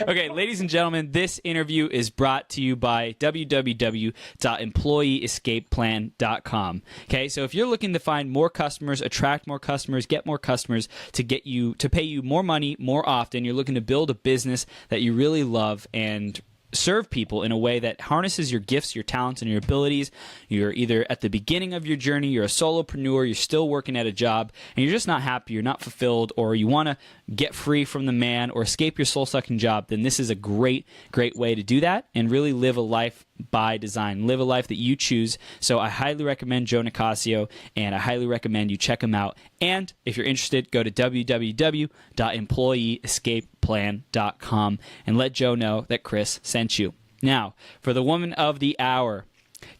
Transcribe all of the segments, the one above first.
Okay, ladies and gentlemen, this interview is brought to you by www.employeeescapeplan.com. Okay, so if you're looking to find more customers, attract more customers, get more customers to get you to pay you more money more often, you're looking to build a business that you really love and serve people in a way that harnesses your gifts, your talents, and your abilities. You're either at the beginning of your journey, you're a solopreneur, you're still working at a job, and you're just not happy, you're not fulfilled, or you want to get free from the man or escape your soul-sucking job, then this is a great way to do that and really live a life by design. Live a life that you choose. So I highly recommend Joe Nicasio, and I highly recommend you check him out. And if you're interested, go to www.employeeescapeplan.com and let Joe know that Chris sent you. Now, for the woman of the hour,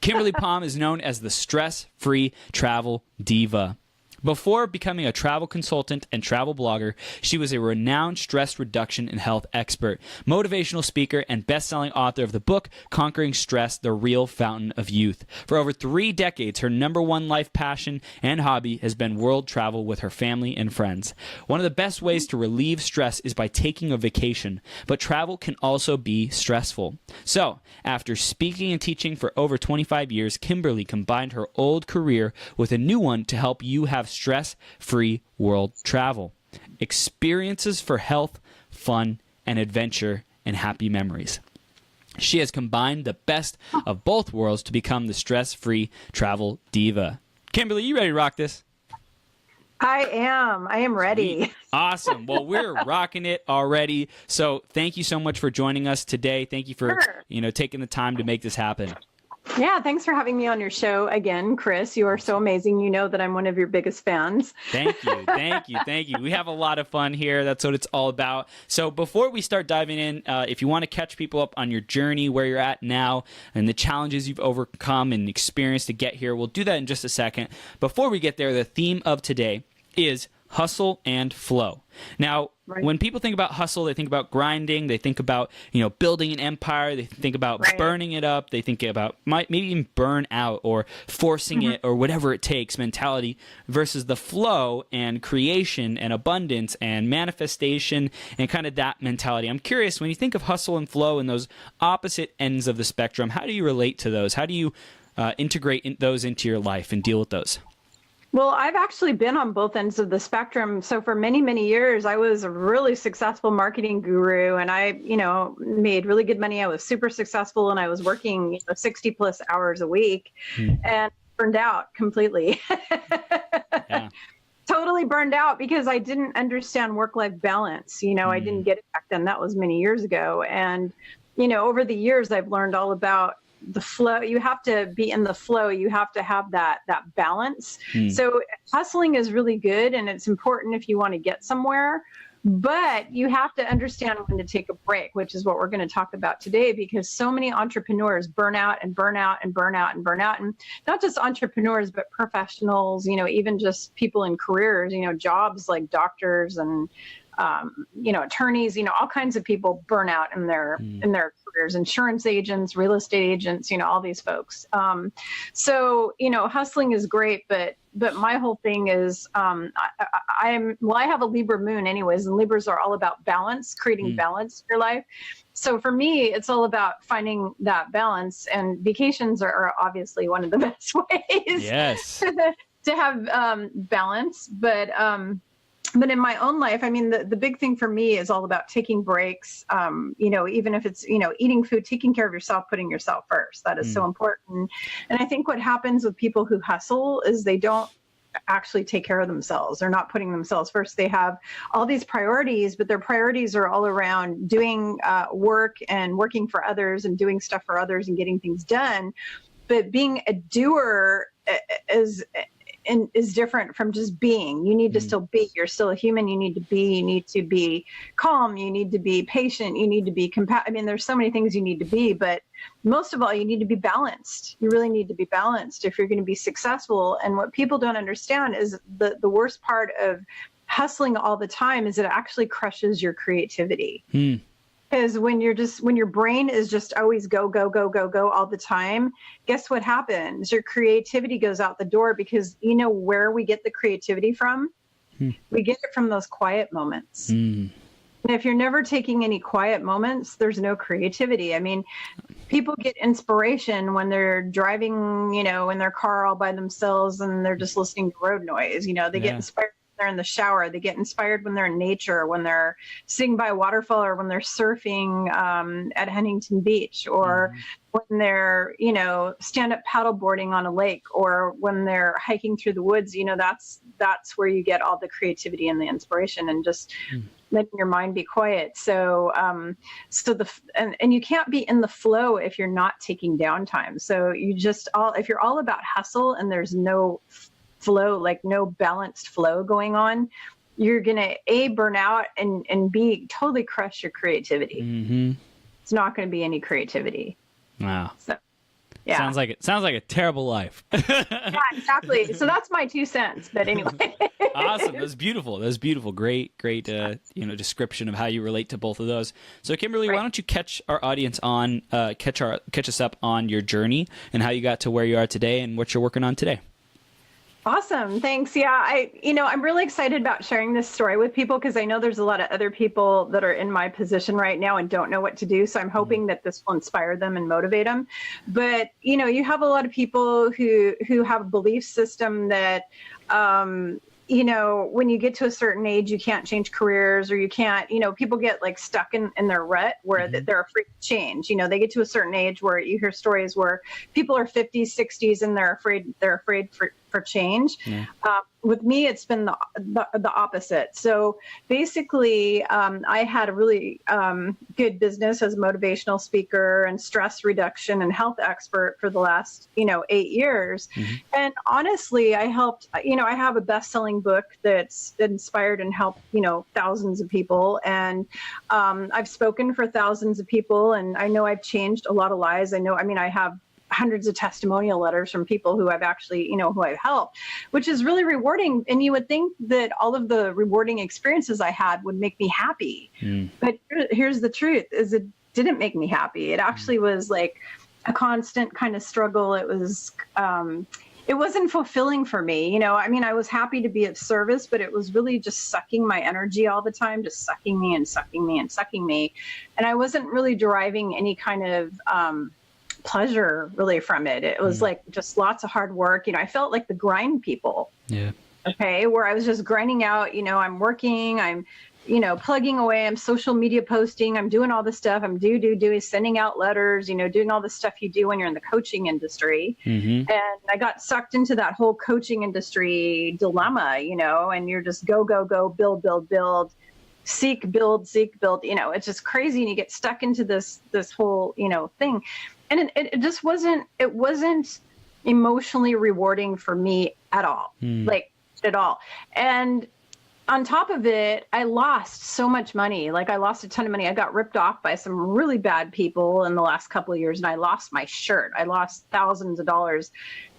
Kimberly Palm is known as the Stress Free Travel Diva. Before becoming a travel consultant and travel blogger, she was a renowned stress reduction and health expert, motivational speaker, and best-selling author of the book, Conquering Stress, The Real Fountain of Youth. For over 3 decades, her number one life passion and hobby has been world travel with her family and friends. One of the best ways to relieve stress is by taking a vacation, but travel can also be stressful. So, after speaking and teaching for over 25 years, Kimberly combined her old career with a new one to help you have stress-free world travel. Experiences for health, fun, and adventure, and happy memories. She has combined the best of both worlds to become the stress-free travel diva. Kimberly, you ready to rock this? I am ready. Sweet. Awesome. Well, we're rocking it already. So thank you so much for joining us today. Thank you for taking the time to make this happen. Yeah, thanks for having me on your show again, Chris. You are so amazing. You know that I'm one of your biggest fans. Thank you. Thank you. Thank you. We have a lot of fun here. That's what it's all about. So before we start diving in, if you want to catch people up on your journey, where you're at now, and the challenges you've overcome and experienced to get here, we'll do that in just a second. Before we get there, the theme of today is hustle and flow. Now, when people think about hustle, they think about grinding, they think about, building an empire, they think about burning it up, they think about maybe even burn out or forcing it or whatever it takes mentality versus the flow and creation and abundance and manifestation and kind of that mentality. I'm curious, when you think of hustle and flow and those opposite ends of the spectrum, how do you relate to those? How do you integrate those into your life and deal with those? Well, I've actually been on both ends of the spectrum. So for many, many years, I was a really successful marketing guru, and I, made really good money. I was super successful, and I was working 60 plus hours a week and burned out completely. Yeah. Totally burned out because I didn't understand work-life balance. I didn't get it back then. That was many years ago. And, over the years, I've learned all about the flow. You have to be in the flow. You have to have that balance. So hustling is really good, and it's important if you want to get somewhere, but you have to understand when to take a break, which is what we're going to talk about today, because so many entrepreneurs burn out and burn out and burn out and burn out. And not just entrepreneurs, but professionals, even just people in careers, jobs like doctors and attorneys, all kinds of people burn out in their careers, insurance agents, real estate agents, all these folks. So hustling is great, but my whole thing is, I have a Libra moon anyways, and Libras are all about balance, creating balance in your life. So for me, it's all about finding that balance, and vacations are obviously one of the best ways to have balance. But in my own life, the big thing for me is all about taking breaks, even if it's, eating food, taking care of yourself, putting yourself first. That is so important. And I think what happens with people who hustle is they don't actually take care of themselves. They're not putting themselves first. They have all these priorities, but their priorities are all around doing work and working for others and doing stuff for others and getting things done. But being a doer is different from just being. You need to still be. You're still a human. You need to be calm. You need to be patient. You need to be there's so many things you need to be, but most of all, you need to be balanced. You really need to be balanced if you're going to be successful. And what people don't understand is the worst part of hustling all the time is it actually crushes your creativity. Because when your brain is just always go, go, go, go, go all the time, guess what happens? Your creativity goes out the door, because where we get the creativity from? We get it from those quiet moments. And if you're never taking any quiet moments, there's no creativity. I mean, people get inspiration when they're driving, in their car all by themselves and they're just listening to road noise. They get inspired when they're in the shower. They get inspired when they're in nature, when they're sitting by a waterfall, or when they're surfing at Huntington Beach, or when they're, stand-up paddleboarding on a lake, or when they're hiking through the woods. That's where you get all the creativity and the inspiration, and just letting your mind be quiet. So, and you can't be in the flow if you're not taking downtime. So if you're all about hustle and there's no flow, like no balanced flow going on, you're going to A, burn out, and B, totally crush your creativity. Mm-hmm. It's not going to be any creativity. Wow. So, yeah. Sounds like a terrible life. Yeah, exactly. So that's my 2 cents. But anyway. Awesome. That was beautiful. Great, description of how you relate to both of those. So Kimberly, Why don't you catch our audience on, catch us up on your journey and how you got to where you are today and what you're working on today. Awesome. Thanks. Yeah, I'm really excited about sharing this story with people, because I know there's a lot of other people that are in my position right now and don't know what to do. So I'm hoping that this will inspire them and motivate them. But, you have a lot of people who have a belief system that, when you get to a certain age, you can't change careers, or you can't, people get like stuck in their rut where they're afraid to change. They get to a certain age where you hear stories where people are 50s, 60s, and they're afraid for change. Yeah. With me, it's been the opposite. So basically, I had a really good business as a motivational speaker and stress reduction and health expert for the last, 8 years. Mm-hmm. And honestly, I helped, I have a best-selling book that's inspired and helped, thousands of people. And I've spoken for thousands of people, and I know I've changed a lot of lives. I have hundreds of testimonial letters from people who I've actually, who I've helped, which is really rewarding. And you would think that all of the rewarding experiences I had would make me happy. But here's the truth, is it didn't make me happy. It actually was like a constant kind of struggle. It wasn't fulfilling for me. I was happy to be of service, but it was really just sucking my energy all the time, just sucking me and sucking me and sucking me. And I wasn't really deriving any kind of, pleasure really from it. It was like just lots of hard work. I felt like the grind people. Yeah. Okay. Where I was just grinding out, I'm working, I'm, plugging away, I'm social media posting, I'm doing all this stuff. I'm doing, sending out letters, doing all the stuff you do when you're in the coaching industry. Mm-hmm. And I got sucked into that whole coaching industry dilemma, and you're just go, build, seek, build. It's just crazy. And you get stuck into this whole, thing. And it just wasn't emotionally rewarding for me at all, like at all. And on top of it, I lost so much money. Like I lost a ton of money. I got ripped off by some really bad people in the last couple of years, and I lost my shirt. I lost thousands of dollars.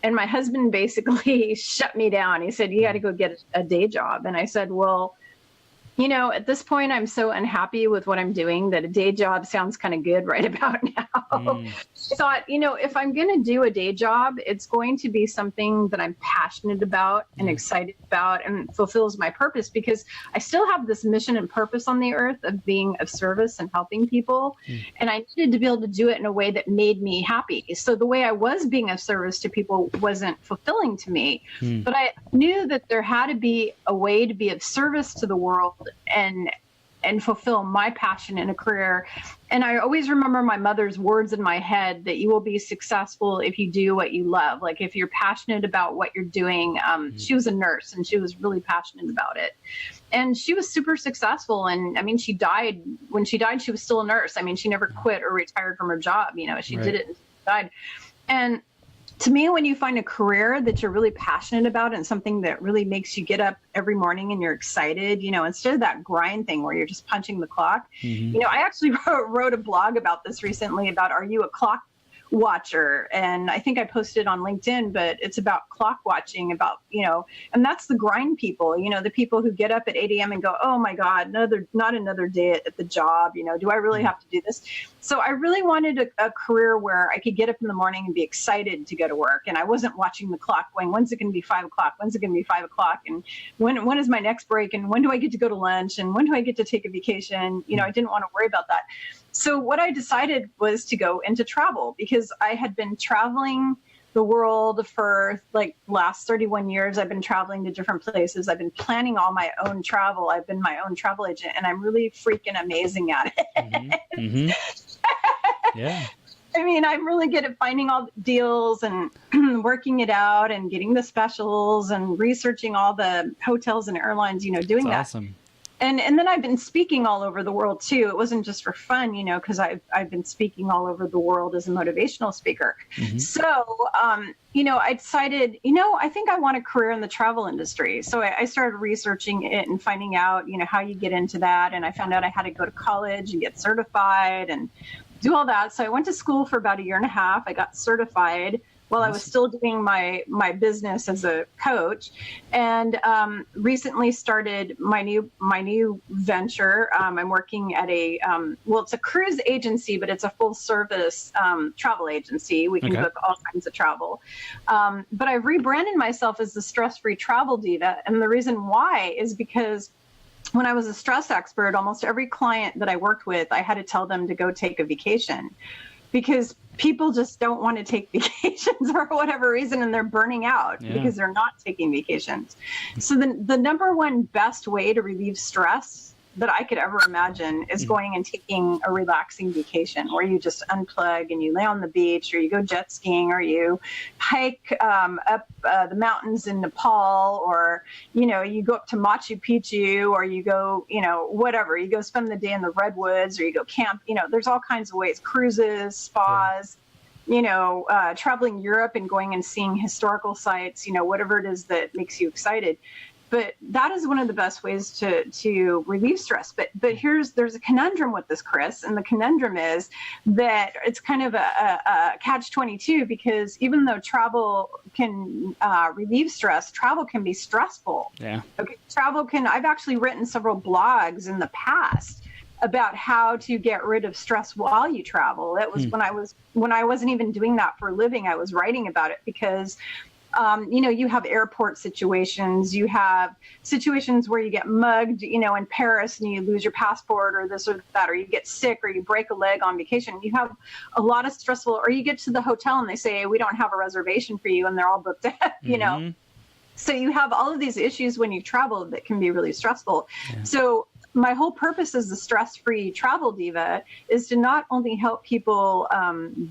And my husband basically shut me down. He said, you got to go get a day job. And I said, well, at this point, I'm so unhappy with what I'm doing that a day job sounds kind of good right about now. I thought, if I'm going to do a day job, it's going to be something that I'm passionate about and excited about and fulfills my purpose, because I still have this mission and purpose on the earth of being of service and helping people. And I needed to be able to do it in a way that made me happy. So the way I was being of service to people wasn't fulfilling to me, but I knew that there had to be a way to be of service to the world and fulfill my passion in a career. And I always remember my mother's words in my head that you will be successful if you do what you love. Like if you're passionate about what you're doing. She was a nurse and she was really passionate about it. And she was super successful. And she died. When she died, she was still a nurse. She never quit or retired from her job. She did it and she died. And to me, when you find a career that you're really passionate about and something that really makes you get up every morning and you're excited, instead of that grind thing where you're just punching the clock, I actually wrote a blog about this recently about, are you a clock watcher. And I think I posted on LinkedIn, but it's about clock watching, about, and that's the grind people, the people who get up at 8 a.m. and go, oh my God, not another day at the job. Do I really have to do this? So I really wanted a career where I could get up in the morning and be excited to go to work. And I wasn't watching the clock going, when's it going to be 5 o'clock? When's it going to be 5 o'clock? And when is my next break? And when do I get to go to lunch? And when do I get to take a vacation? I didn't want to worry about that. So what I decided was to go into travel, because I had been traveling the world for like last 31 years. I've been traveling to different places. I've been planning all my own travel. I've been my own travel agent, and I'm really freaking amazing at it. Mm-hmm. Mm-hmm. Yeah. I mean, I'm really good at finding all the deals and working it out and getting the specials and researching all the hotels and airlines, doing that. Awesome. And then I've been speaking all over the world too. It wasn't just for fun, because I've been speaking all over the world as a motivational speaker. Mm-hmm. So, I decided, I think I want a career in the travel industry. So I started researching it and finding out, how you get into that. And I found out I had to go to college and get certified and do all that. So I went to school for about 1.5 years. I got certified while I was still doing my business as a coach, and recently started my new venture. I'm working at it's a cruise agency, but it's a full service travel agency. We can book all kinds of travel. But I've rebranded myself as the Stress Free Travel Diva, and the reason why is because when I was a stress expert, almost every client that I worked with, I had to tell them to go take a vacation, because people just don't want to take vacations for whatever reason, and they're burning out because they're not taking vacations. So the number one best way to relieve stress that I could ever imagine is going and taking a relaxing vacation where you just unplug and you lay on the beach, or you go jet skiing, or you hike up the mountains in Nepal, or, you go up to Machu Picchu, or you go, whatever, you go spend the day in the redwoods, or you go camp. There's all kinds of ways, cruises, spas, traveling Europe and going and seeing historical sites, whatever it is that makes you excited. But that is one of the best ways to relieve stress. But there's a conundrum with this, Chris, and the conundrum is that it's kind of a catch-22, because even though travel can relieve stress, travel can be stressful. Yeah. Okay. I've actually written several blogs in the past about how to get rid of stress while you travel. It was when I wasn't even doing that for a living, I was writing about it, because you have airport situations, you have situations where you get mugged, in Paris, and you lose your passport, or this or that, or you get sick, or you break a leg on vacation. You have a lot of stressful, or you get to the hotel and they say, hey, we don't have a reservation for you, and they're all booked up, So you have all of these issues when you travel that can be really stressful. Yeah. So my whole purpose as the Stress Free Travel Diva is to not only help people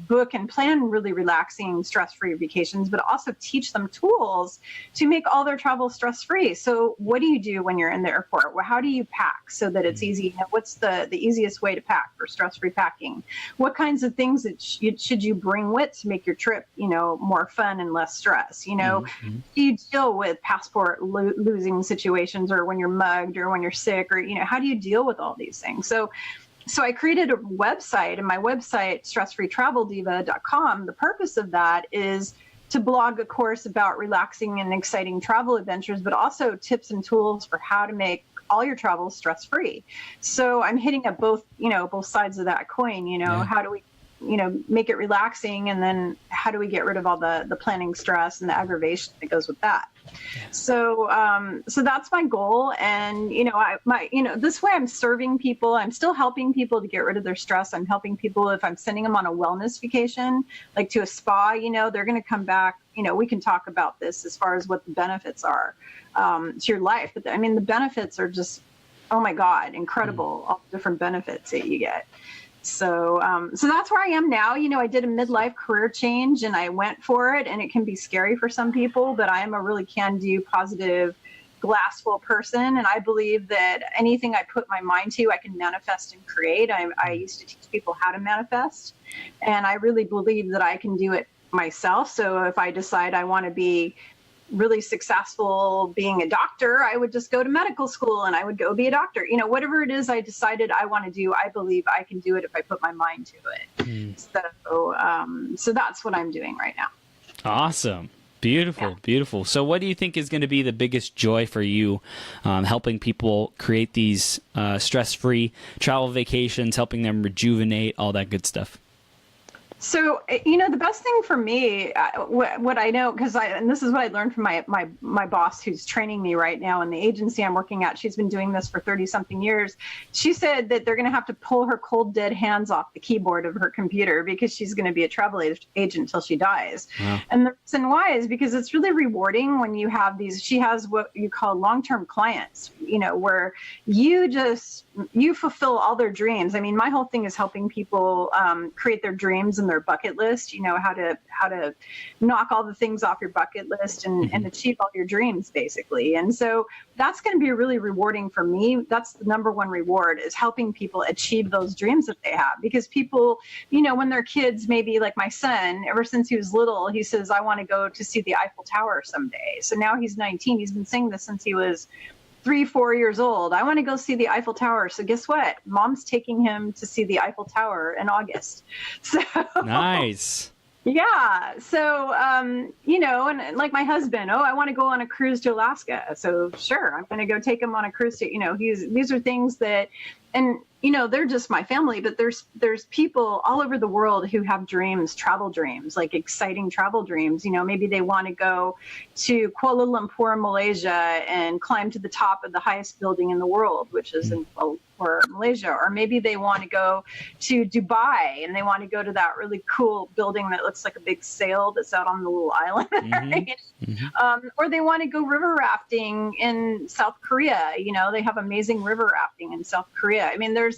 book and plan really relaxing, stress-free vacations, but also teach them tools to make all their travel stress-free. So what do you do when you're in the airport? Well, how do you pack so that it's easy? What's the easiest way to pack for stress-free packing? What kinds of things should you bring with to make your trip, more fun and less stress? Do you deal with passport losing situations, or when you're mugged, or when you're sick, or, how do you deal with all these things? So I created a website, and my website, stressfreetraveldiva.com, the purpose of that is to blog a course about relaxing and exciting travel adventures, but also tips and tools for how to make all your travel stress-free. So I'm hitting up both sides of that coin, how do we make it relaxing, and then how do we get rid of all the planning stress and the aggravation that goes with that? So that's my goal. And, this way I'm serving people. I'm still helping people to get rid of their stress. I'm helping people if I'm sending them on a wellness vacation, like to a spa, they're going to come back. We can talk about this as far as what the benefits are to your life. But the benefits are just, oh my God, incredible. All the different benefits that you get. So that's where I am now. I did a midlife career change, and I went for it, and it can be scary for some people, but I am a really can-do, positive, glass-full person. And I believe that anything I put my mind to, I can manifest and create. I used to teach people how to manifest, and I really believe that I can do it myself. So if I decide I want to be really successful being a doctor, I would just go to medical school and I would go be a doctor. You know, whatever it is I decided I want to do, I believe I can do it if I put my mind to it. So that's what I'm doing right now. Awesome. Beautiful, beautiful. So what do you think is going to be the biggest joy for you, helping people create these stress-free travel vacations, helping them rejuvenate, all that good stuff? So, you know, the best thing for me, what I know, and this is what I learned from my boss who's training me right now in the agency I'm working at. She's been doing this for 30 something years. She said that they're going to have to pull her cold, dead hands off the keyboard of her computer because she's going to be a travel agent until she dies. Wow. And the reason why is because it's really rewarding when you have she has what you call long-term clients, you know, where you fulfill all their dreams. I mean, my whole thing is helping people create their dreams and their bucket list, you know, how to knock all the things off your bucket list and achieve all your dreams, basically. And so that's going to be really rewarding for me. That's the number one reward, is helping people achieve those dreams that they have. Because people, you know, when they're kids, maybe like my son, ever since he was little, he says, I want to go to see the Eiffel Tower someday. So now he's 19. He's been saying this since he was 3-4 years old. I want to go see the Eiffel Tower. So guess what? Mom's taking him to see the Eiffel Tower in August. So nice. Yeah. So, you know, and like my husband, I want to go on a cruise to Alaska. So sure, I'm going to go take him on a cruise to, you know, these are things that, and, you know, they're just my family, but there's people all over the world who have dreams, travel dreams, like exciting travel dreams. You know, maybe they want to go to Kuala Lumpur, Malaysia, and climb to the top of the highest building in the world, which is in Kuala Lumpur, Malaysia. Or maybe they want to go to Dubai and they want to go to that really cool building that looks like a big sail that's out on the little island. Right? Or they want to go river rafting in South Korea. You know, they have amazing river rafting in South Korea. I mean, there's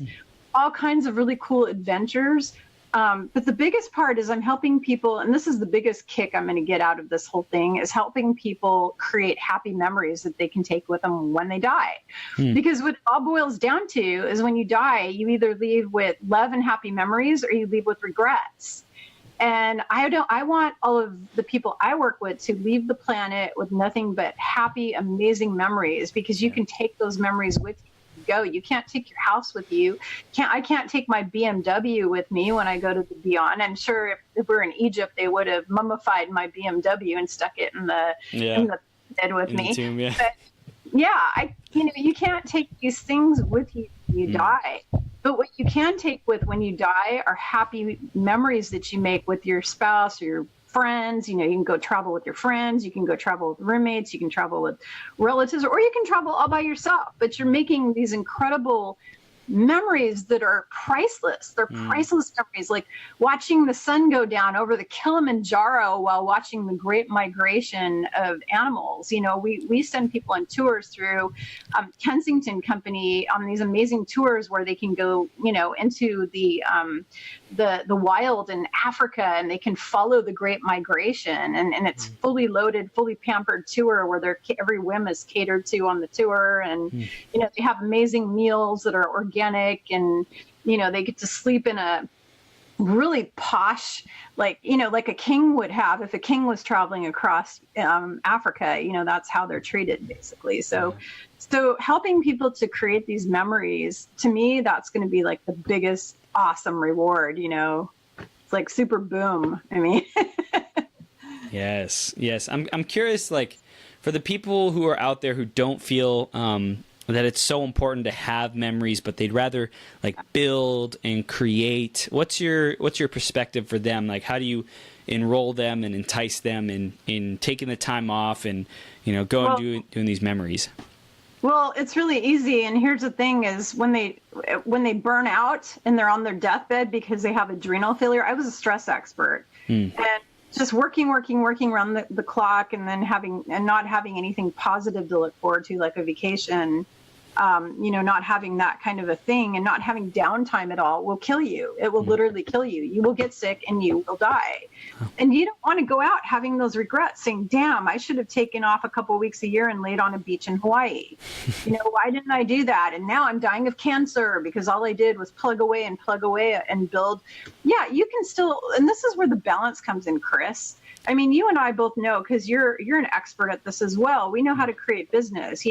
all kinds of really cool adventures. But the biggest part is I'm helping people, and this is the biggest kick I'm going to get out of this whole thing, is helping people create happy memories that they can take with them when they die. Because what it all boils down to is when you die, you either leave with love and happy memories or you leave with regrets. And I want all of the people I work with to leave the planet with nothing but happy, amazing memories, because you can take those memories with you. Go. You can't take your house with you. I can't take my BMW with me when I go to the beyond. I'm sure if we're in Egypt, they would have mummified my BMW and stuck it in the bed with me. Tomb, yeah. But you can't take these things with you when you die. But what you can take with when you die are happy memories that you make with your spouse or your friends. You know, you can go travel with your friends, you can go travel with roommates, you can travel with relatives, or you can travel all by yourself. But you're making these incredible memories that are priceless. They're priceless memories, like watching the sun go down over the Kilimanjaro while watching the great migration of animals. You know, we send people on tours through Kensington Company on these amazing tours where they can go, you know, into the wild in Africa, and they can follow the great migration, and it's fully loaded, fully pampered tour where every whim is catered to on the tour. And you know, they have amazing meals that are organic, and you know, they get to sleep in a really posh, like, you know, like a king would have if a king was traveling across Africa. You know, that's how they're treated, basically. So helping people to create these memories, to me, that's going to be like the biggest awesome reward. You know, it's like super boom. I mean, yes. I'm curious, like, for the people who are out there who don't feel that it's so important to have memories, but they'd rather like build and create. What's your perspective for them? Like, how do you enroll them and entice them in taking the time off and, you know, doing these memories? Well, it's really easy. And here's the thing is when they burn out and they're on their deathbed because they have adrenal failure. I was a stress expert and just working around the clock, and then not having anything positive to look forward to, like a vacation. not having that kind of a thing and not having downtime at all will kill you. It will literally kill you. You will get sick and you will die. And you don't want to go out having those regrets saying, damn, I should have taken off a couple of weeks a year and laid on a beach in Hawaii. Why didn't I do that? And now I'm dying of cancer because all I did was plug away and build. Yeah, you can still, and this is where the balance comes in, Chris. I mean, you and I both know, because you're an expert at this as well. We know how to create business.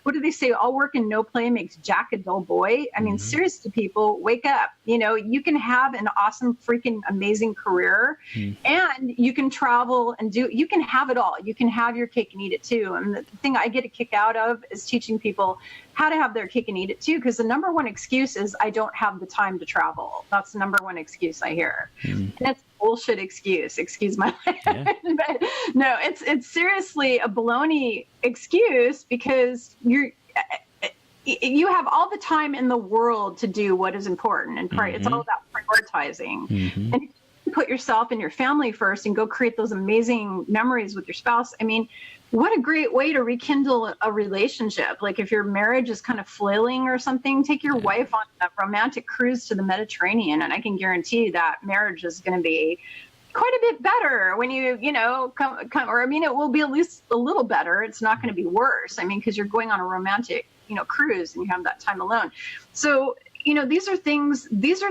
What do they say? All work and no play makes Jack a dull boy. I mean, seriously, people, wake up. You can have an awesome, freaking amazing career, and you can travel and you can have it all. You can have your cake and eat it too. And the thing I get a kick out of is teaching people how to have their cake and eat it too. Because the number one excuse is, I don't have the time to travel. That's the number one excuse I hear. And that's bullshit excuse. Excuse my language. But no, it's seriously a baloney excuse, because you have all the time in the world to do what is important, and it's all about prioritizing. And if you put yourself and your family first and go create those amazing memories with your spouse, I mean, what a great way to rekindle a relationship. Like, if your marriage is kind of flailing or something, take your wife on a romantic cruise to the Mediterranean, and I can guarantee that marriage is going to be quite a bit better when you come, or I mean, it will be at least a little better. It's not going to be worse. I mean, because you're going on a romantic cruise and you have that time alone. So these are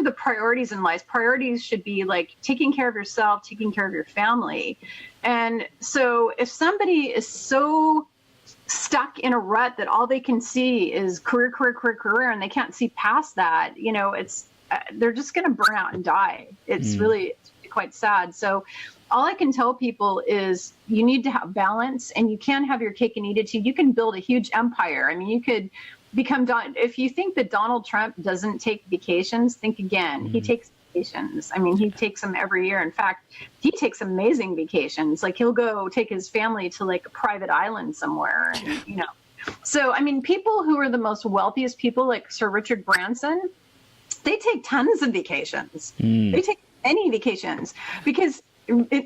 the priorities in life. Priorities should be like taking care of yourself, taking care of your family. And so if somebody is so stuck in a rut that all they can see is career, and they can't see past that, they're just going to burn out and die. It's really quite sad. So all I can tell people is you need to have balance, and you can have your cake and eat it too. You can build a huge empire. I mean, you could become if you think that Donald Trump doesn't take vacations, think again. He takes vacations. I mean, he takes them every year. In fact, he takes amazing vacations. Like, he'll go take his family to like a private island somewhere, and So, I mean, people who are the most wealthiest people, like Sir Richard Branson, they take tons of vacations. They take many vacations because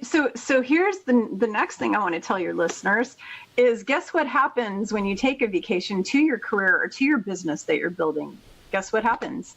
so here's the next thing I want to tell your listeners is, guess what happens when you take a vacation to your career or to your business that you're building? Guess what happens?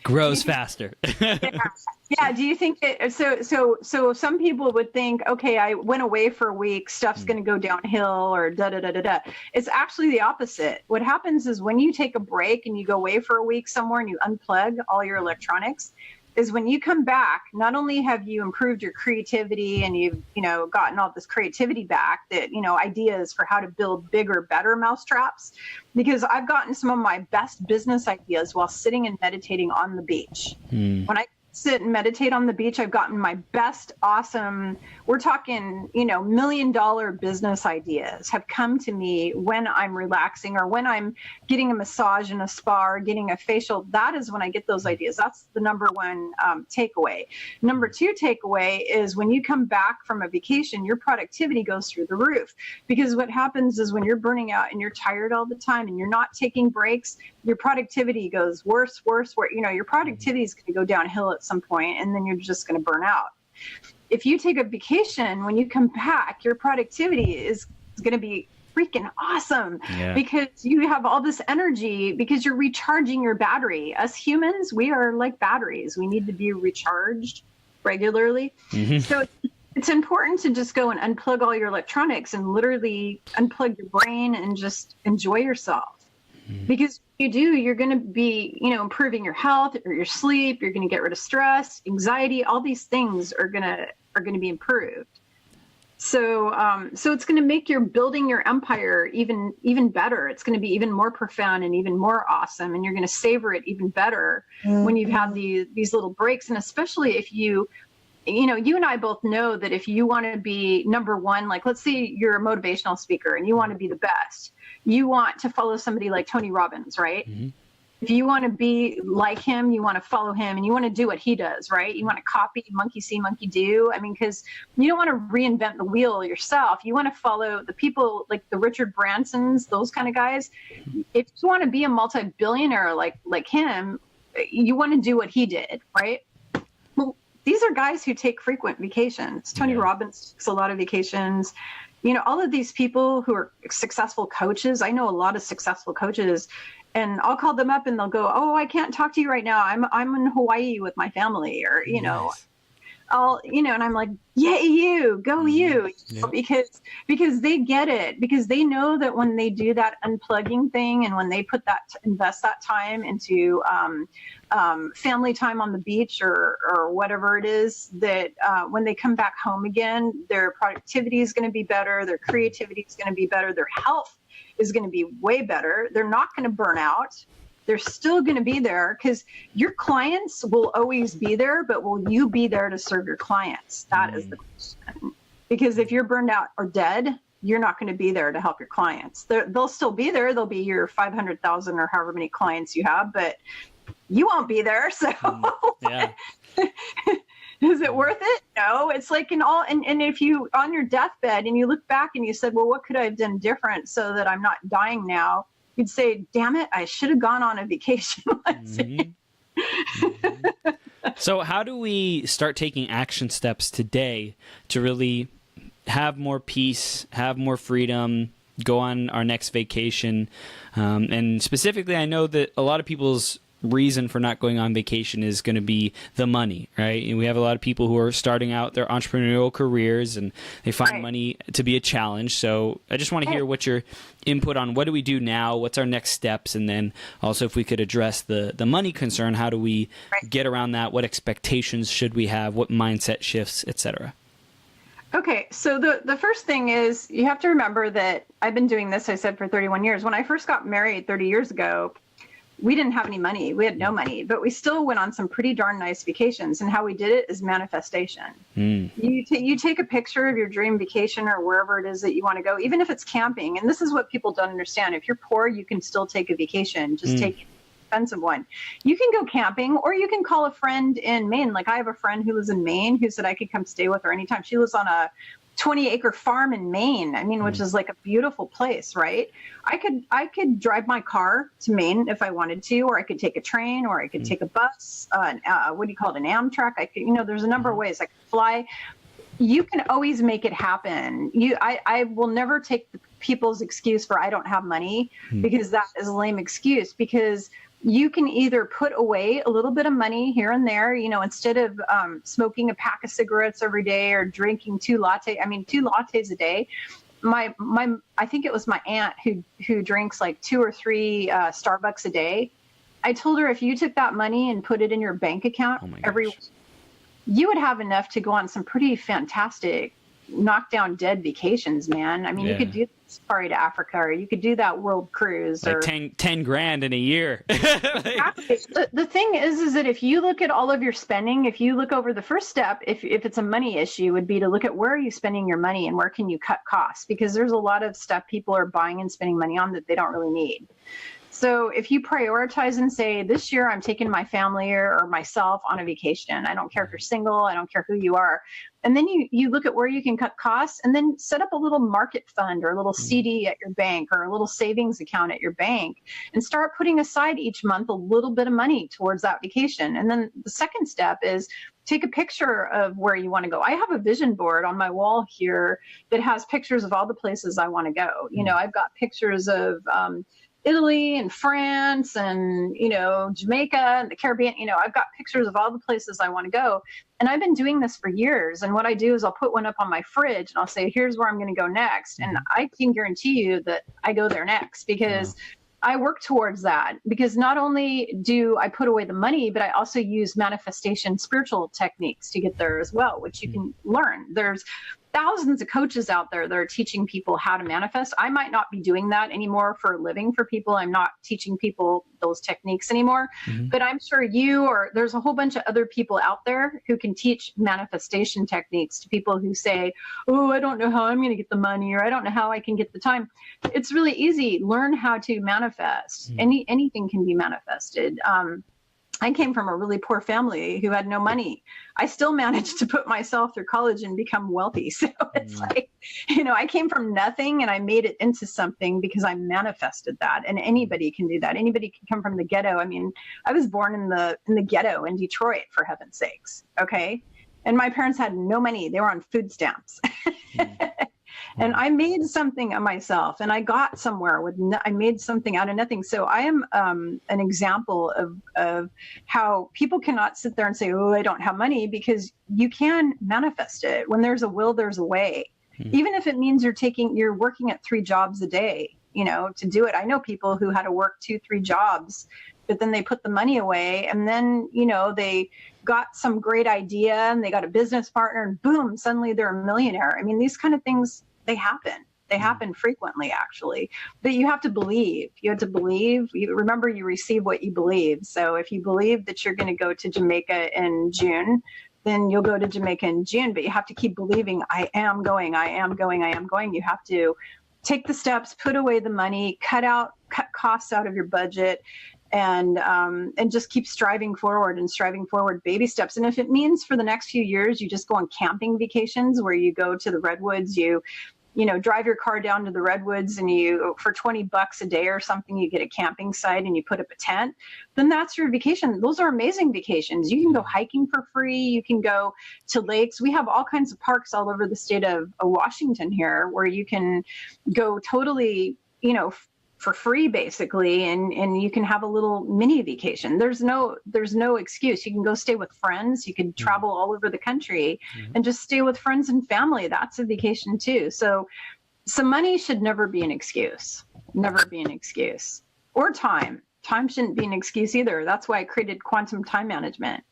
Grows faster. Yeah. Do you think that, so some people would think, okay, I went away for a week, stuff's going to go downhill, or da. It's actually the opposite. What happens is, when you take a break and you go away for a week somewhere and you unplug all your electronics, is when you come back, not only have you improved your creativity and you've, gotten all this creativity back, that, ideas for how to build bigger, better mousetraps, because I've gotten some of my best business ideas while sitting and meditating on the beach. When I sit and meditate on the beach, I've gotten my best, awesome, we're talking, $1 million business ideas have come to me when I'm relaxing, or when I'm getting a massage in a spa, or getting a facial. That is when I get those ideas. That's the number one takeaway. Number two takeaway is, when you come back from a vacation, your productivity goes through the roof, because what happens is, when you're burning out and you're tired all the time and you're not taking breaks, your productivity goes worse. Your productivity is going to go downhill at some point, and then you're just going to burn out. If you take a vacation, when you come back, your productivity is going to be freaking awesome, because you have all this energy, because you're recharging your battery. Us humans, we are like batteries. We need to be recharged regularly. So it's important to just go and unplug all your electronics and literally unplug your brain and just enjoy yourself. Because if you do, you're going to be, improving your health or your sleep. You're going to get rid of stress, anxiety. All these things are going to be improved. So it's going to make your building your empire even better. It's going to be even more profound and even more awesome. And you're going to savor it even better when you've had these little breaks. And especially if you and I both know that if you want to be number one, like, let's say you're a motivational speaker and you want to be the best, you want to follow somebody like Tony Robbins, right? If you want to be like him, you want to follow him, and you want to do what he does, right? You want to copy, monkey see, monkey do. I mean, because you don't want to reinvent the wheel yourself. You want to follow the people like the Richard Bransons, those kind of guys. If you want to be a multi-billionaire like him, you want to do what he did, right? Well, these are guys who take frequent vacations. Tony Robbins takes a lot of vacations. all of these people who are successful coaches, I know a lot of successful coaches, and I'll call them up and they'll go, "Oh, I can't talk to you right now. I'm in Hawaii with my family," or, Nice. and I'm like, "Yay, you, go you," Yep. because they get it, because they know that when they do that unplugging thing, and when they invest that time into family time on the beach or whatever it is, that when they come back home again, their productivity is going to be better, their creativity is going to be better, their health is going to be way better. They're not going to burn out. They're still going to be there, because your clients will always be there, but will you be there to serve your clients? That is the question. Because if you're burned out or dead, you're not going to be there to help your clients. They'll still be there. They'll be your 500,000 or however many clients you have, but you won't be there. So Yeah. is it worth it? No. It's like and if you on your deathbed and you look back and you said, well, what could I have done different so that I'm not dying now? You'd say, damn it, I should have gone on a vacation. So how do we start taking action steps today to really have more peace, have more freedom, go on our next vacation? And specifically, I know that a lot of people's reason for not going on vacation is going to be the money, right? And we have a lot of people who are starting out their entrepreneurial careers and they find money to be a challenge. So I just want to hear what your input on what do we do now? What's our next steps? And then also if we could address the money concern, how do we get around that? What expectations should we have? What mindset shifts, etc.? Okay, so the first thing is you have to remember that I've been doing this, I said, for 31 years. When I first got married 30 years ago, we didn't have any money. We had no money, but we still went on some pretty darn nice vacations. And how we did it is manifestation. You take a picture of your dream vacation or wherever it is that you want to go, even if it's camping. And this is what people don't understand. If you're poor, you can still take a vacation. Just take an expensive one. You can go camping, or you can call a friend in Maine. Like I have a friend who lives in Maine who said I could come stay with her anytime. She lives on a 20-acre farm in Maine, which is like a beautiful place, right? I could drive my car to Maine if I wanted to, or I could take a train, or I could take a bus, what do you call it, an Amtrak? I could, there's a number of ways I could fly. You can always make it happen. I will never take people's excuse for I don't have money, because that is a lame excuse, because you can either put away a little bit of money here and there, instead of smoking a pack of cigarettes every day or drinking 2 lattes a day. I think it was my aunt who drinks like 2 or 3 Starbucks a day. I told her, if you took that money and put it in your bank account every week, you would have enough to go on some pretty fantastic knock down dead vacations, man. You could do safari to Africa, or you could do that world cruise, like or 10 grand in a year. The thing is that if you look at all of your spending, if you look over, the first step, if it's a money issue, would be to look at where are you spending your money and where can you cut costs, because there's a lot of stuff people are buying and spending money on that they don't really need. So if you prioritize and say, this year I'm taking my family or myself on a vacation, I don't care if you're single, I don't care who you are. And then you look at where you can cut costs, and then set up a little market fund or a little CD at your bank or a little savings account at your bank, and start putting aside each month a little bit of money towards that vacation. And then the second step is take a picture of where you want to go. I have a vision board on my wall here that has pictures of all the places I want to go. I've got pictures of Italy and France and, Jamaica and the Caribbean. I've got pictures of all the places I want to go. And I've been doing this for years. And what I do is I'll put one up on my fridge and I'll say, here's where I'm going to go next. And I can guarantee you that I go there next, because I work towards that, because not only do I put away the money, but I also use manifestation spiritual techniques to get there as well, which you can learn. There's thousands of coaches out there that are teaching people how to manifest. I might not be doing that anymore for a living for people. I'm not teaching people those techniques anymore, but I'm sure there's a whole bunch of other people out there who can teach manifestation techniques to people who say, oh, I don't know how I'm going to get the money, or I don't know how I can get the time. It's really easy. Learn how to manifest. Anything can be manifested. I came from a really poor family who had no money. I still managed to put myself through college and become wealthy. So it's like, I came from nothing and I made it into something because I manifested that. And anybody can do that. Anybody can come from the ghetto. I was born in the ghetto in Detroit, for heaven's sakes. Okay. And my parents had no money. They were on food stamps. And I made something of myself, and I got somewhere with, I made something out of nothing. So I am an example of how people cannot sit there and say, oh, I don't have money, because you can manifest it. When there's a will, there's a way. Even if it means you're working at 3 jobs a day, to do it. I know people who had to work 2-3 jobs, but then they put the money away, and then, they got some great idea and they got a business partner, and boom, suddenly they're a millionaire. I mean, these kind of things, they happen. They happen frequently, actually. But you have to believe. You have to believe. Remember, you receive what you believe. So if you believe that you're going to go to Jamaica in June, then you'll go to Jamaica in June. But you have to keep believing, I am going, I am going, I am going. You have to take the steps, put away the money, cut costs out of your budget, and just keep striving forward, baby steps. And if it means for the next few years, you just go on camping vacations where you go to the redwoods, you drive your car down to the redwoods, and you, for $20 a day or something, you get a camping site and you put up a tent, then that's your vacation. Those are amazing vacations. You can go hiking for free. You can go to lakes. We have all kinds of parks all over the state of Washington here where you can go totally, for free, basically, and you can have a little mini vacation. There's no excuse. You can go stay with friends. You can travel all over the country and just stay with friends and family. That's a vacation too. So money should never be an excuse. Never be an excuse. Or time. Time shouldn't be an excuse either. That's why I created quantum time management.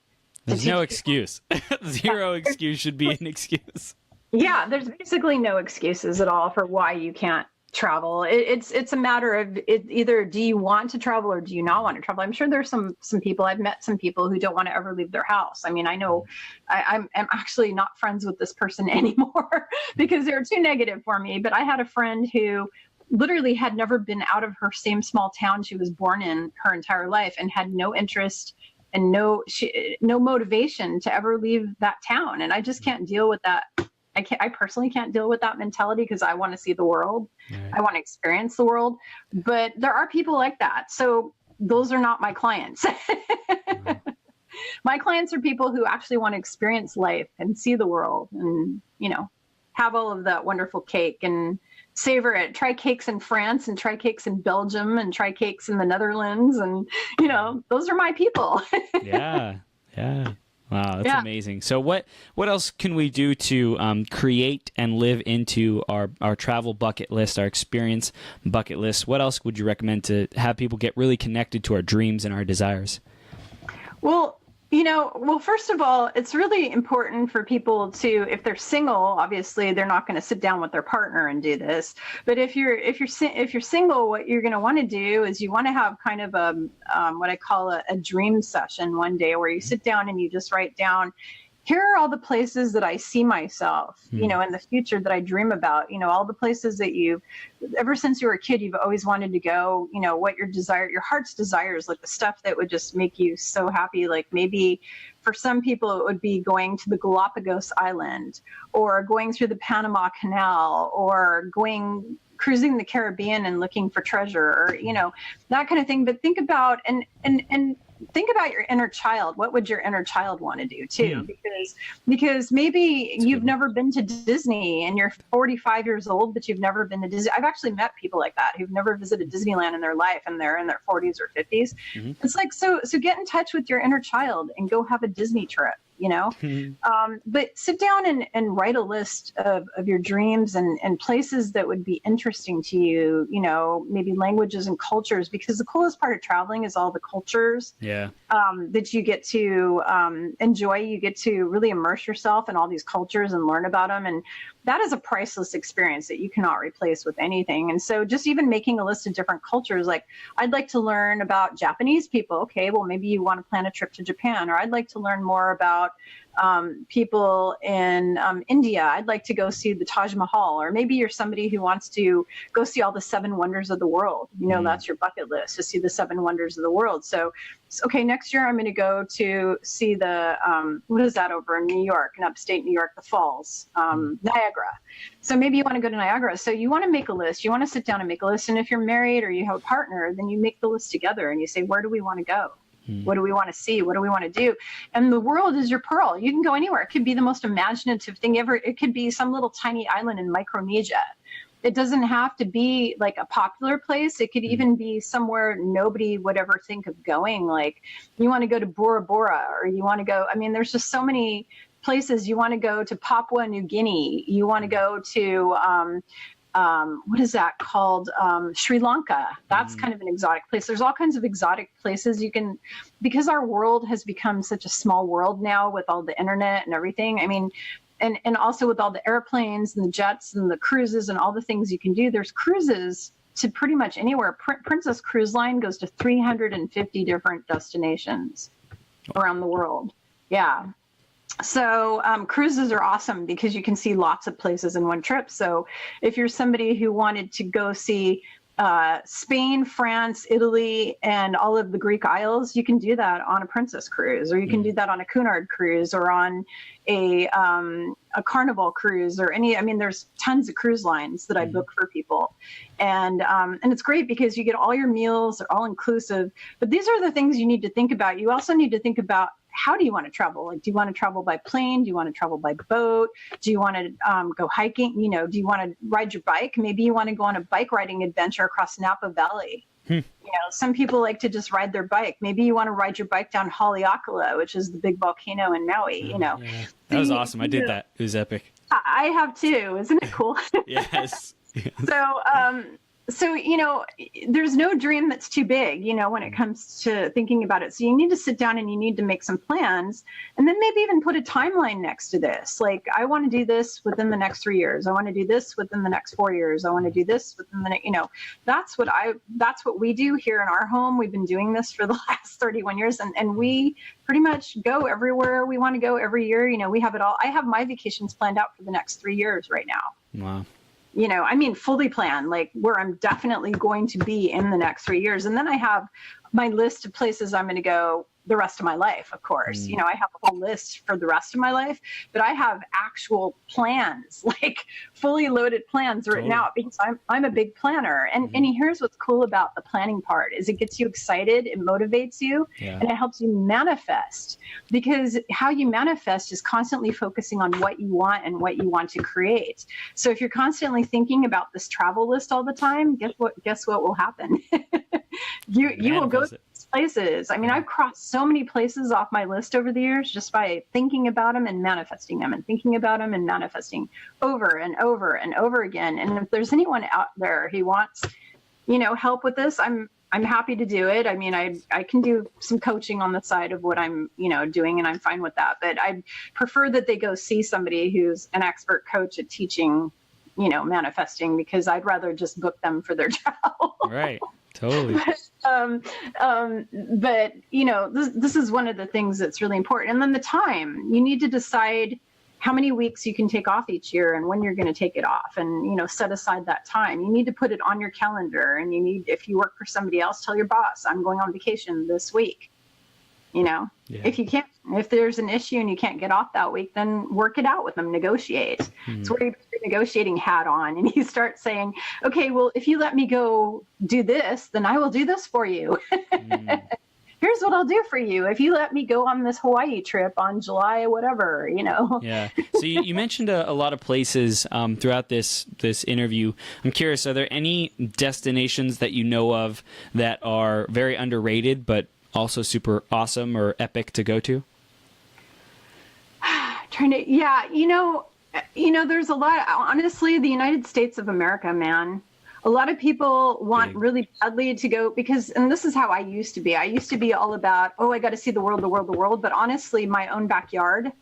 There's no excuse. Zero excuse should be an excuse. Yeah, there's basically no excuses at all for why you can't travel. It's a matter of either do you want to travel or do you not want to travel. I'm sure there's some people, I've met some people who don't want to ever leave their house. I mean, I know I'm actually not friends with this person anymore because they were too negative for me. But I had a friend who literally had never been out of her same small town she was born in her entire life, and had no interest and no motivation to ever leave that town. And I just can't deal with that. I personally can't deal with that mentality because I want to see the world. Right. I want to experience the world. But there are people like that. So those are not my clients. Right. My clients are people who actually want to experience life and see the world and, have all of that wonderful cake and savor it. Try cakes in France and try cakes in Belgium and try cakes in the Netherlands. And, those are my people. Yeah. Yeah. Wow, that's amazing. So what else can we do to create and live into our travel bucket list, our experience bucket list? What else would you recommend to have people get really connected to our dreams and our desires? Well, first of all, it's really important for people to, if they're single, obviously they're not going to sit down with their partner and do this. But if you're single, what you're going to want to do is you want to have kind of what I call a dream session one day, where you sit down and you just write down, here are all the places that I see myself, in the future that I dream about, all the places that ever since you were a kid, you've always wanted to go, what your heart's desires, like the stuff that would just make you so happy. Like maybe for some people, it would be going to the Galapagos Island, or going through the Panama Canal, or cruising the Caribbean and looking for treasure, or, that kind of thing. But think about, and think about your inner child. What would your inner child want to do too? Because maybe you've never been to Disney and you're 45 years old, but you've never been to Disney. I've actually met people like that who've never visited Disneyland in their life, and they're in their 40s or 50s. Mm-hmm. It's like, so get in touch with your inner child and go have a Disney trip. But sit down and write a list of your dreams and places that would be interesting to you, maybe languages and cultures, because the coolest part of traveling is all the cultures that you get to enjoy. You get to really immerse yourself in all these cultures and learn about them. And that is a priceless experience that you cannot replace with anything. And so just even making a list of different cultures, like I'd like to learn about Japanese people. Okay, well, maybe you want to plan a trip to Japan, or I'd like to learn more about people in India. I'd like to go see the Taj Mahal, or maybe you're somebody who wants to go see all the 7 wonders of the world. That's your bucket list, to see the 7 wonders of the world. So okay, next year I'm going to go to see the, what is that over in New York, in upstate New York, the falls, Niagara. So maybe you want to go to Niagara. So you want to make a list. You want to sit down and make a list. And if you're married or you have a partner, then you make the list together and you say, where do we want to go? What do we want to see? What do we want to do? And the world is your pearl. You can go anywhere. It could be the most imaginative thing ever. It could be some little tiny island in Micronesia. It doesn't have to be like a popular place. It could even be somewhere nobody would ever think of going. Like you want to go to Bora Bora, or you want to go, I mean, there's just so many places. You want to go to Papua New Guinea. You want to go to, what is that called? Sri Lanka. That's kind of an exotic place. There's all kinds of exotic places you can, because our world has become such a small world now with all the internet and everything. I mean, and also with all the airplanes and the jets and the cruises and all the things you can do, there's cruises to pretty much anywhere. Princess Cruise Line goes to 350 different destinations around the world. Yeah. So cruises are awesome because you can see lots of places in one trip. So if you're somebody who wanted to go see Spain, France, Italy, and all of the Greek Isles, you can do that on a Princess cruise, or you can do that on a Cunard cruise, or on a Carnival cruise, or any. I mean, there's tons of cruise lines that I book for people, and it's great because you get all your meals, they're all inclusive. But these are the things you need to think about. You also need to think about, how do you want to travel? Like, do you want to travel by plane? Do you want to travel by boat? Do you want to go hiking? You know, do you want to ride your bike? Maybe you want to go on a bike riding adventure across Napa Valley. You know, some people like to just ride their bike. Maybe you want to ride your bike down Haleakala, which is the big volcano in Maui, you know. Yeah. That was awesome. I did that. It was epic. I have too. Isn't it cool? Yes. So, you know, there's no dream that's too big, you know, when it comes to thinking about it. So you need to sit down and you need to make some plans, and then maybe even put a timeline next to this. Like, I want to do this within the next 3 years. I want to do this within the next 4 years. I want to do this within the next, you know, that's what we do here in our home. We've been doing this for the last 31 years, and we pretty much go everywhere we want to go every year. You know, we have it all. I have my vacations planned out for the next 3 years right now. Wow. You know, I mean, fully planned, like where I'm definitely going to be in the next 3 years. And then I have my list of places I'm going to go the rest of my life, of course. You know, I have a whole list for the rest of my life, but I have actual plans, like fully loaded plans written out, because I'm a big planner. And here's what's cool about the planning part is it gets you excited, it motivates you, and it helps you manifest, because how you manifest is constantly focusing on what you want and what you want to create. So if you're constantly thinking about this travel list all the time, guess what will happen? you will go to places. I mean, I've crossed so many places off my list over the years just by thinking about them and manifesting them, and thinking about them and manifesting over and over and over again. And if there's anyone out there who wants, you know, help with this, I'm happy to do it. I mean, I can do some coaching on the side of what I'm, you know, doing, and I'm fine with that. But I prefer that they go see somebody who's an expert coach at teaching, you know, manifesting, because I'd rather just book them for their travel. Right. Totally. But you know, this is one of the things that's really important. And then the time, you need to decide how many weeks you can take off each year and when you're going to take it off, and, you know, set aside that time. You need to put it on your calendar, and you need, if you work for somebody else, tell your boss, I'm going on vacation this week. You know, if there's an issue and you can't get off that week, then work it out with them, negotiate. It's where you put your negotiating hat on and you start saying, okay, well, if you let me go do this, then I will do this for you. Here's what I'll do for you if you let me go on this Hawaii trip on July, whatever, you know. Yeah. So you mentioned a lot of places throughout this interview. I'm curious, are there any destinations that you know of that are very underrated but also super awesome or epic to go to? You know, there's a lot. Honestly, the United States of America, man. A lot of people want really badly to go, because, and this is how I used to be. I used to be all about, oh, I got to see the world, the world, the world. But honestly, my own backyard,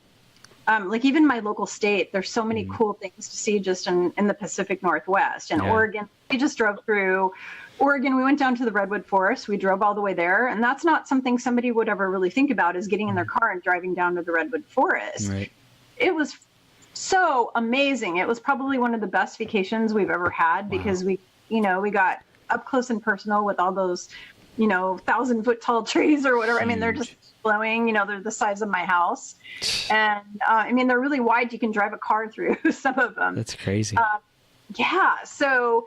like even my local state, there's so many cool things to see just in the Pacific Northwest. And Oregon, we just drove through Oregon. We went down to the Redwood Forest. We drove all the way there. And that's not something somebody would ever really think about, is getting in their car and driving down to the Redwood Forest. Right. It was so amazing. It was probably one of the best vacations we've ever had, because we got up close and personal with all those, 1,000-foot tall trees or whatever. Huge. I mean, they're just blowing, they're the size of my house. And they're really wide. You can drive a car through some of them. That's crazy. Yeah. So,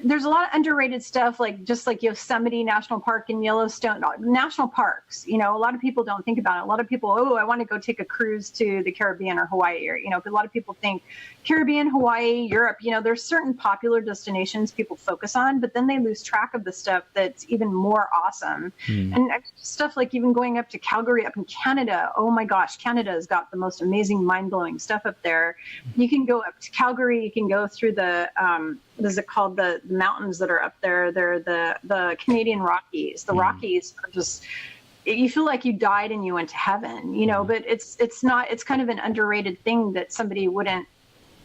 there's a lot of underrated stuff, like just like Yosemite National Park and Yellowstone national parks. A lot of people don't think about it. A lot of people, I want to go take a cruise to the Caribbean or Hawaii, or, a lot of people think Caribbean, Hawaii, Europe, there's certain popular destinations people focus on, but then they lose track of the stuff that's even more awesome. And stuff like even going up to Calgary up in Canada. Oh my gosh, Canada has got the most amazing, mind-blowing stuff up there. You can go up to Calgary, you can go through the, what is it called? The mountains that are up there. They're the Canadian Rockies. The Rockies are just, you feel like you died and you went to heaven, but it's not, it's kind of an underrated thing that somebody wouldn't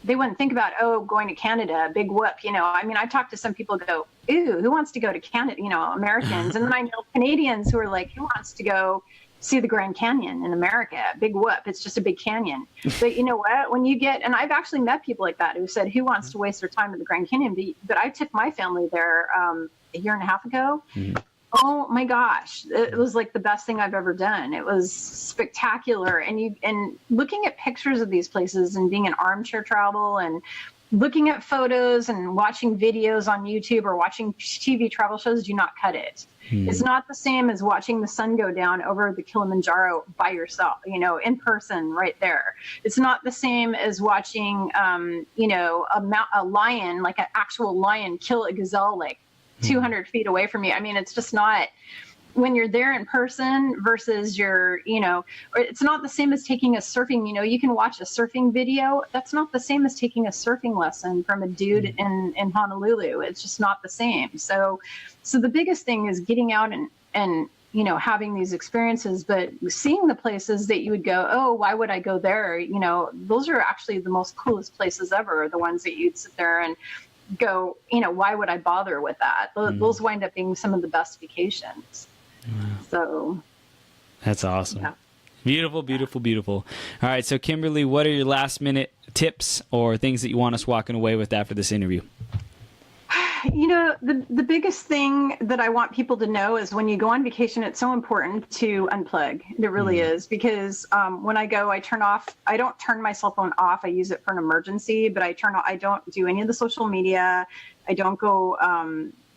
think about, going to Canada, big whoop, I talk to some people go, ooh, who wants to go to Canada, Americans. And then I know Canadians who are like, who wants to go see the Grand Canyon in America, big whoop, it's just a big canyon. But you know what, when you get, and I've actually met people like that who said, who wants to waste their time at the Grand Canyon? But I took my family there a year and a half ago. Oh my gosh, it was like the best thing I've ever done. It was spectacular. And looking at pictures of these places and being in armchair travel and looking at photos and watching videos on YouTube or watching TV travel shows do not cut it. It's not the same as watching the sun go down over the Kilimanjaro by yourself, in person right there. It's not the same as watching, a lion, like an actual lion, kill a gazelle like 200 feet away from you. It's just not, when you're there in person versus or it's not the same as taking a surfing, you can watch a surfing video. That's not the same as taking a surfing lesson from a dude in Honolulu. It's just not the same. So the biggest thing is getting out and having these experiences, but seeing the places that you would go, oh, why would I go there? Those are actually the most coolest places ever, the ones that you'd sit there and go, why would I bother with that? Those wind up being some of the best vacations. Wow. So that's awesome. Yeah. Beautiful, beautiful, beautiful. All right. So Kimberly, what are your last minute tips or things that you want us walking away with after this interview? The biggest thing that I want people to know is when you go on vacation, it's so important to unplug. It really is, because when I go, I don't turn my cell phone off. I use it for an emergency, but I don't do any of the social media. I don't go,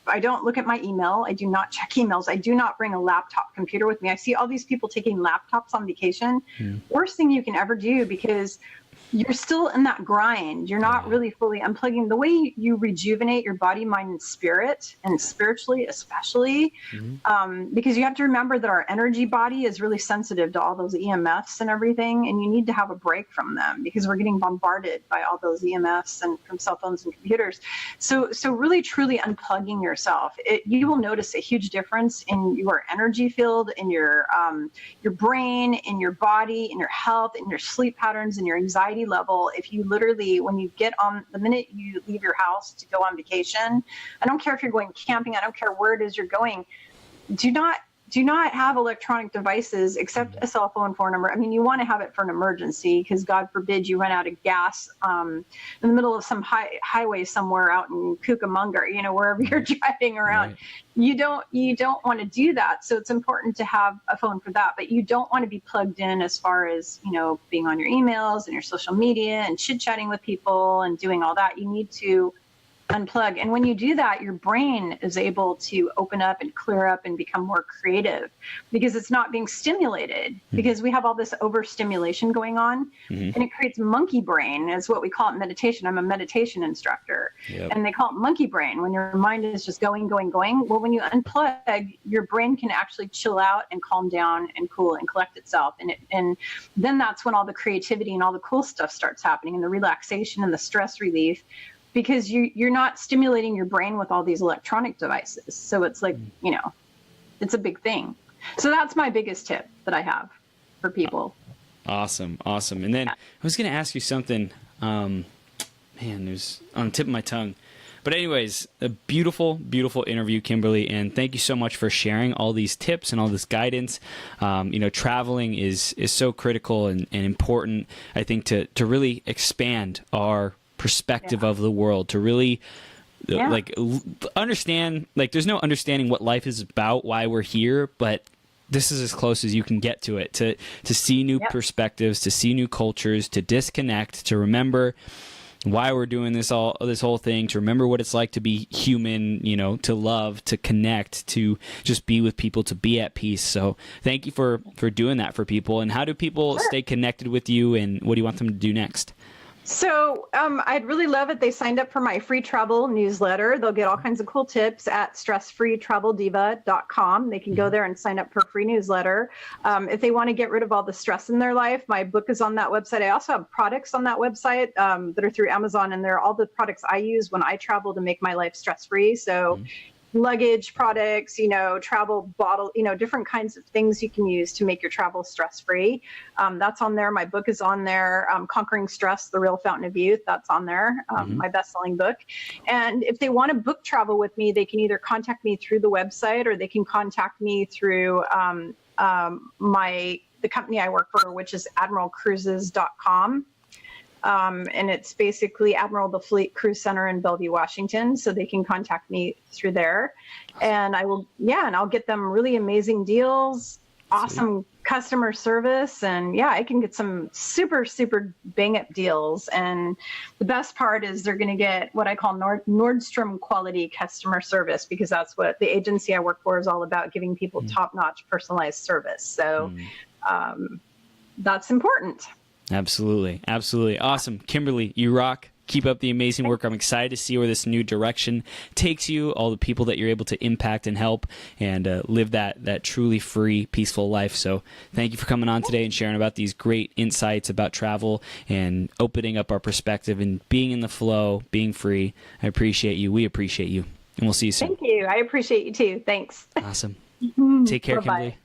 I don't look at my email. I do not check emails. I do not bring a laptop computer with me. I see all these people taking laptops on vacation. Worst thing you can ever do, because you're still in that grind. You're not really fully unplugging. The way you rejuvenate your body, mind, and spirit, and spiritually especially, because you have to remember that our energy body is really sensitive to all those EMFs and everything, and you need to have a break from them because we're getting bombarded by all those EMFs and from cell phones and computers. So really truly unplugging yourself, you will notice a huge difference in your energy field, in your brain, in your body, in your health, in your sleep patterns, in your anxiety level. If you literally, when you get on, the minute you leave your house to go on vacation, I don't care if you're going camping, I don't care where it is you're going, do not have electronic devices except a cell phone phone number. You want to have it for an emergency, because God forbid you run out of gas in the middle of some highway somewhere out in Cucamonga, wherever you're driving around. Right. You don't want to do that. So it's important to have a phone for that, but you don't want to be plugged in as far as, being on your emails and your social media and chit-chatting with people and doing all that. You need to unplug. And when you do that, your brain is able to open up and clear up and become more creative, because it's not being stimulated, because we have all this overstimulation going on, and it creates monkey brain, is what we call it in meditation. I'm a meditation instructor, and they call it monkey brain when your mind is just going. Well, when you unplug, your brain can actually chill out and calm down and cool and collect itself. And then that's when all the creativity and all the cool stuff starts happening, and the relaxation and the stress relief, because you're not stimulating your brain with all these electronic devices. So it's like, it's a big thing. So that's my biggest tip that I have for people. Awesome. And then I was going to ask you something, there's on the tip of my tongue. But anyways, a beautiful, beautiful interview, Kimberly. And thank you so much for sharing all these tips and all this guidance. Traveling is so critical and important, I think, to really expand our perspective of the world, to really understand, there's no understanding what life is about, why we're here, but this is as close as you can get to it, to see new perspectives, to see new cultures, to disconnect, to remember why we're doing this whole thing, to remember what it's like to be human, to love, to connect, to just be with people, to be at peace. So thank you for doing that for people. And how do people stay connected with you, and what do you want them to do next? So I'd really love it. They signed up for my free travel newsletter. They'll get all kinds of cool tips at stressfreetraveldiva.com. They can go there and sign up for a free newsletter. If they want to get rid of all the stress in their life, my book is on that website. I also have products on that website that are through Amazon, and they're all the products I use when I travel to make my life stress-free. So luggage products, travel bottle, different kinds of things you can use to make your travel stress-free. That's on there. My book is on there. Conquering Stress, The Real Fountain of Youth. That's on there. My best-selling book. And if they want to book travel with me, they can either contact me through the website, or they can contact me through the company I work for, which is admiralcruises.com. And it's basically Admiral the Fleet Cruise Center in Bellevue, Washington. So they can contact me through there, and I'll get them really amazing deals, awesome customer service. And I can get some super, super bang up deals. And the best part is they're going to get what I call Nordstrom quality customer service, because that's what the agency I work for is all about, giving people top-notch personalized service. So that's important. Absolutely. Absolutely. Awesome. Kimberly, you rock. Keep up the amazing work. I'm excited to see where this new direction takes you, all the people that you're able to impact and help, and live that truly free, peaceful life. So thank you for coming on today and sharing about these great insights about travel and opening up our perspective and being in the flow, being free. I appreciate you. We appreciate you. And we'll see you soon. Thank you. I appreciate you too. Thanks. Awesome. Take care, Bye-bye. Kimberly.